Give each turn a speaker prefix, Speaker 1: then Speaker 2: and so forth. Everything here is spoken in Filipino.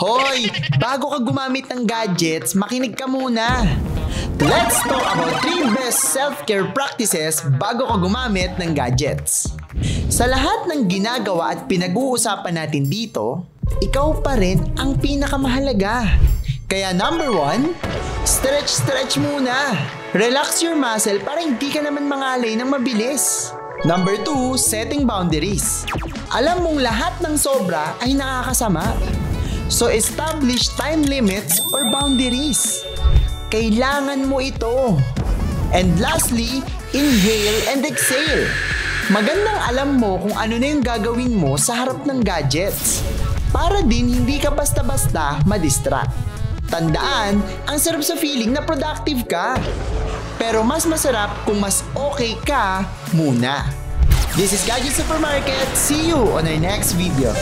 Speaker 1: Hoy! Bago ka gumamit ng gadgets, makinig ka muna! Let's talk about 3 best self-care practices bago ka gumamit ng gadgets. Sa lahat ng ginagawa at pinag-uusapan natin dito, ikaw pa rin ang pinakamahalaga. Kaya number 1, stretch muna. Relax your muscle para hindi ka naman mangalay ng mabilis. Number 2, setting boundaries. Alam mong lahat ng sobra ay nakakasama. So establish time limits or boundaries. Kailangan mo ito. And lastly, inhale and exhale. Magandang alam mo kung ano na yung gagawin mo sa harap ng gadgets. Para din hindi ka basta-basta madistract. Tandaan, ang sarap sa feeling na productive ka. Pero mas masarap kung mas okay ka muna. This is Gadget Supermarket. See you on our next video.